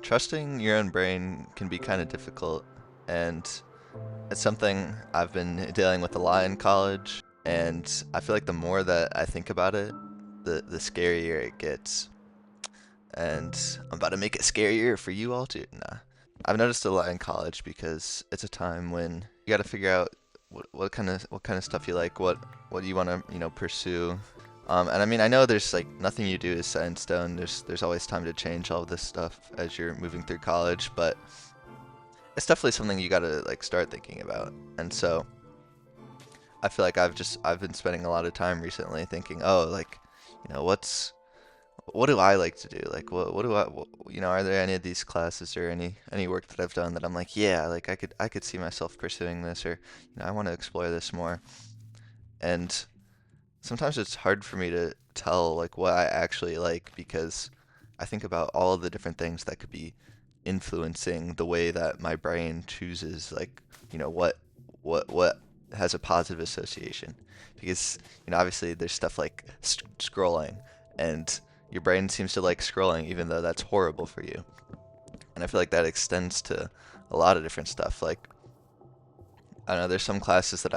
Trusting your own brain can be kind of difficult, and it's something I've been dealing with a lot in college. And I feel like the more that I think about it, the scarier it gets. And I'm about to make it scarier for you all too. Nah, I've noticed a lot in college because it's a time when you got to figure out what kind of stuff you like, what you want to pursue. And I mean, I know there's like nothing you do is set in stone. There's always time to change all of this stuff as you're moving through college, but it's definitely something you gotta like start thinking about. And so I feel like I've been spending a lot of time recently thinking, oh, like, what do I like to do? Like, what do are there any of these classes or any work that I've done that I'm like, yeah, like I could see myself pursuing this, or I want to explore this more. And sometimes it's hard for me to tell like what I actually like because I think about all of the different things that could be influencing the way that my brain chooses like, what has a positive association. Because, obviously there's stuff like scrolling, and your brain seems to like scrolling even though that's horrible for you. And I feel like that extends to a lot of different stuff. Like, I don't know, there's some classes that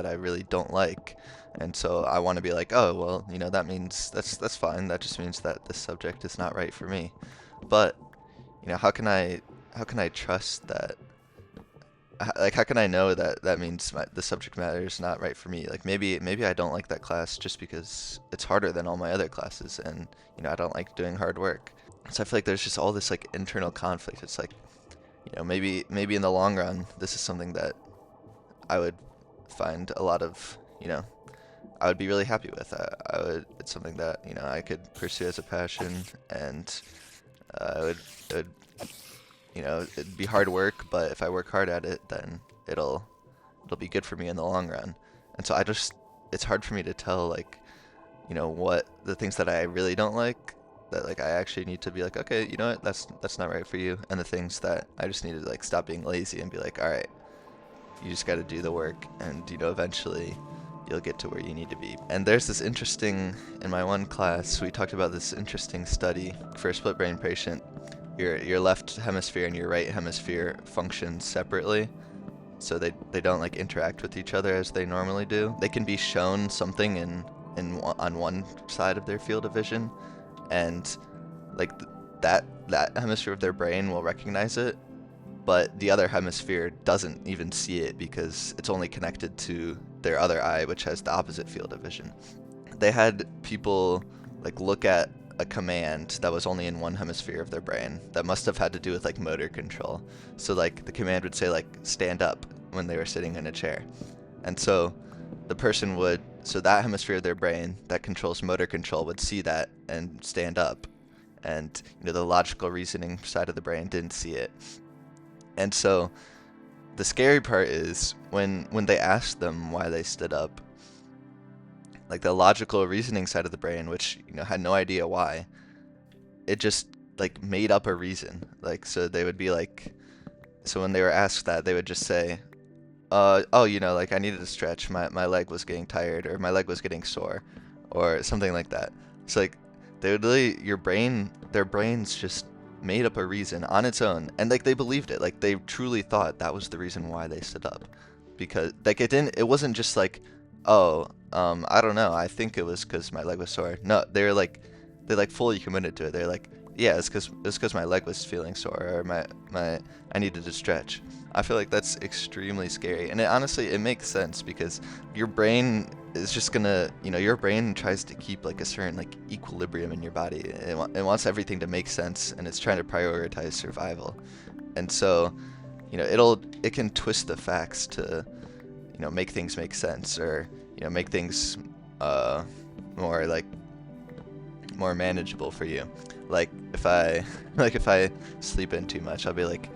I really don't like, and so I want to be like, oh well, that means that's fine. That just means that this subject is not right for me. But how can I trust that? Like, how can I know that that means the subject matter is not right for me? Like, maybe I don't like that class just because it's harder than all my other classes, and I don't like doing hard work. So I feel like there's just all this like internal conflict. It's like, maybe in the long run, this is something that I would find a lot of, I would be really happy with. It's something that, I could pursue as a passion, and it would, it'd be hard work, but if I work hard at it, then it'll be good for me in the long run. And so it's hard for me to tell, like, what the things that I really don't like, that like I actually need to be like, okay, you know what, that's not right for you, and the things that I just need to like stop being lazy and be like, all right, you just got to do the work, and eventually you'll get to where you need to be. And there's this interesting, in my one class, we talked about this interesting study for a split brain patient. Your left hemisphere and your right hemisphere function separately, so they don't like interact with each other as they normally do. They can be shown something on one side of their field of vision, and like that hemisphere of their brain will recognize it, but the other hemisphere doesn't even see it because it's only connected to their other eye, which has the opposite field of vision. They had people like look at a command that was only in one hemisphere of their brain that must have had to do with like motor control. So like the command would say like stand up when they were sitting in a chair. And so that hemisphere of their brain that controls motor control would see that and stand up. And the logical reasoning side of the brain didn't see it. And so the scary part is when they asked them why they stood up, like the logical reasoning side of the brain, which had no idea why, it just like made up a reason. Like, so they would be like, so when they were asked that, they would just say, oh, like I needed to stretch, my leg was getting tired, or my leg was getting sore, or something like that. It's like they would really, their brains just made up a reason on its own, and like they believed it. Like they truly thought that was the reason why they stood up, because like it wasn't just like, oh, I don't know, I think it was because my leg was sore. No, they like fully committed to it. They're like, yeah, it's because my leg was feeling sore, or my I needed to stretch. I feel like that's extremely scary, and it makes sense because your brain is just gonna, your brain tries to keep like a certain like equilibrium in your body. It wants everything to make sense, and it's trying to prioritize survival. And so, it can twist the facts to, make things make sense, or make things uh more like more manageable for you. Like if I if I sleep in too much, I'll be like,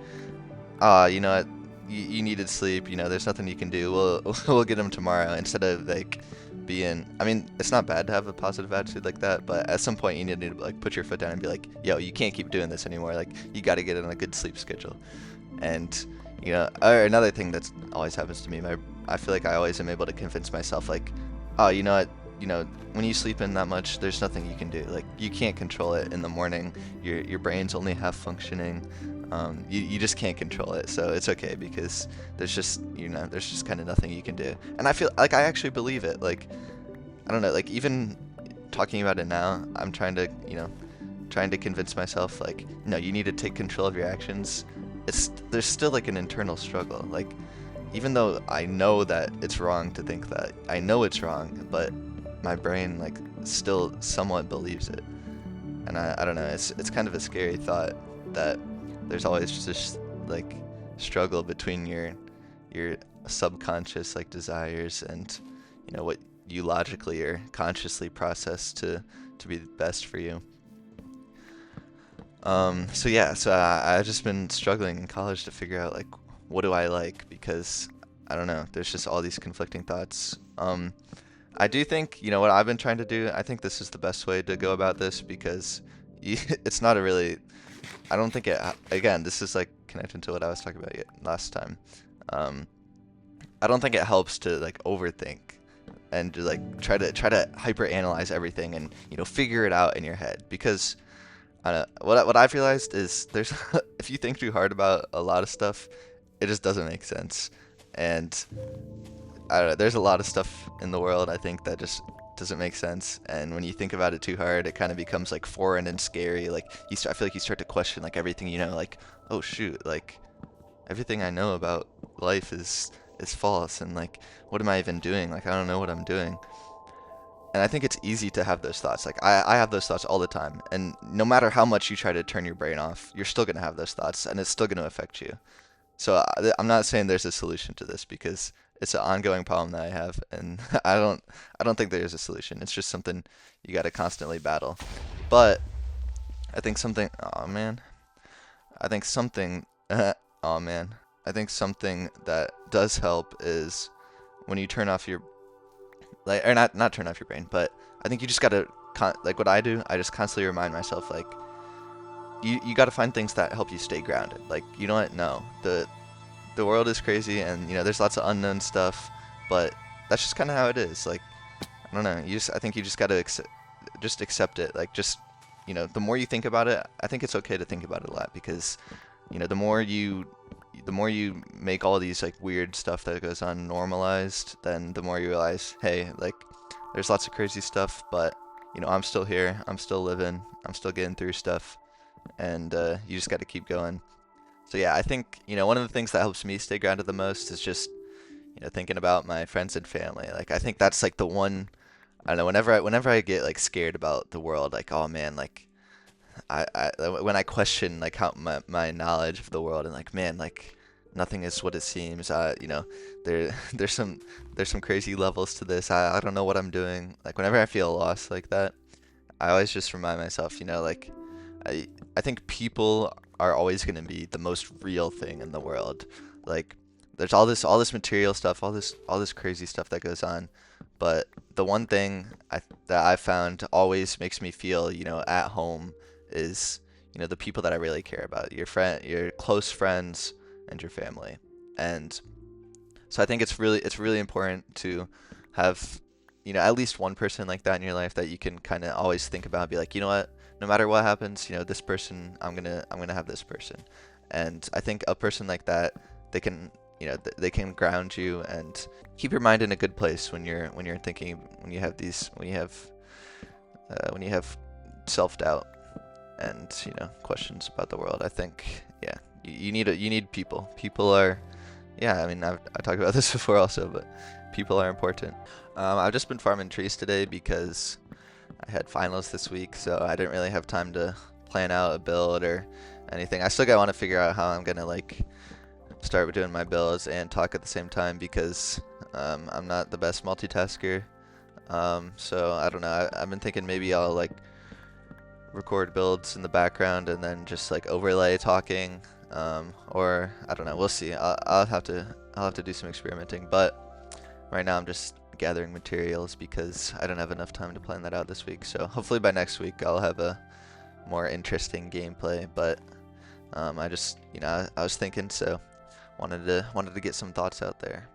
you know what, you needed sleep, there's nothing you can do, we'll get them tomorrow, instead of like being, I mean, it's not bad to have a positive attitude like that, but at some point you need to like put your foot down and be like, yo, you can't keep doing this anymore, like you got to get in a good sleep schedule. And or another thing that's always happens to me, I feel like I always am able to convince myself like, oh, you know what, you know, when you sleep in that much, there's nothing you can do. Like, you can't control it in the morning. Your brain's only half functioning. You just can't control it. So it's okay because there's just kind of nothing you can do. And I feel like I actually believe it. Like, I don't know, like even talking about it now, I'm trying to convince myself like, no, you need to take control of your actions. There's still like an internal struggle. Like, even though I know that it's wrong to think that, I know it's wrong, but my brain like still somewhat believes it. And I don't know, it's kind of a scary thought that there's always this like struggle between your subconscious like desires and what you logically or consciously process to be the best for you. So yeah, I've just been struggling in college to figure out like what do I like because I don't know, there's just all these conflicting thoughts. I do think, what I've been trying to do, I think this is the best way to go about this because it's not a really, I don't think again, this is like connected to what I was talking about last time. Um, I don't think it helps to like overthink and to like try to hyper analyze everything and figure it out in your head because what I've realized is there's if you think too hard about a lot of stuff, it just doesn't make sense. And I don't know, there's a lot of stuff in the world I think that just doesn't make sense. And when you think about it too hard, it kind of becomes like foreign and scary. Like I feel like you start to question like everything like, oh shoot, like everything I know about life is false and like what am I even doing? Like I don't know what I'm doing. And I think it's easy to have those thoughts. Like I have those thoughts all the time. And no matter how much you try to turn your brain off, you're still going to have those thoughts and it's still going to affect you. So I'm not saying there's a solution to this because it's an ongoing problem that I have and I don't think there's a solution. It's just something you got to constantly battle. But I think something, oh man. I think something oh man. I think something that does help is when you turn off your like or not turn off your brain, but I think you just gotta like what I do. I just constantly remind myself like you gotta find things that help you stay grounded. Like you know what? No, the world is crazy, and there's lots of unknown stuff, but that's just kind of how it is. Like I don't know. I think you just gotta just accept it. Like just the more you think about it, I think it's okay to think about it a lot because the more you make all these like weird stuff that goes on normalized, then the more you realize, hey, like there's lots of crazy stuff, but I'm still here, I'm still living, I'm still getting through stuff, and you just got to keep going. So yeah, I think one of the things that helps me stay grounded the most is just thinking about my friends and family. Like I think that's like the one. I don't know. Whenever I get like scared about the world, like oh man, like when I question like how my knowledge of the world and like man like nothing is what it seems. There's some crazy levels to this. I don't know what I'm doing. Like whenever I feel lost like that, I always just remind myself, like I think people are always going to be the most real thing in the world. Like there's all this material stuff, all this crazy stuff that goes on, but the one thing that I found always makes me feel, at home is, the people that I really care about, your close friends and your family. And so I think it's really important to have, at least one person like that in your life that you can kind of always think about and be like, you know what, no matter what happens, this person, I'm gonna have this person. And I think a person like that, they can, they can ground you and keep your mind in a good place when you're thinking, when you have self-doubt and questions about the world. I think yeah, you need people. People are, yeah, I mean I talked about this before also, but people are important. I've just been farming trees today because I had finals this week, so I didn't really have time to plan out a build or anything. I still gotta want to figure out how I'm gonna like start doing my builds and talk at the same time because I'm not the best multitasker. So I don't know. I've been thinking maybe I'll like record builds in the background and then just like overlay talking, or I don't know. We'll see. I'll have to do some experimenting. But right now I'm just gathering materials because I don't have enough time to plan that out this week. So hopefully by next week I'll have a more interesting gameplay. But I just I was thinking, so wanted to get some thoughts out there.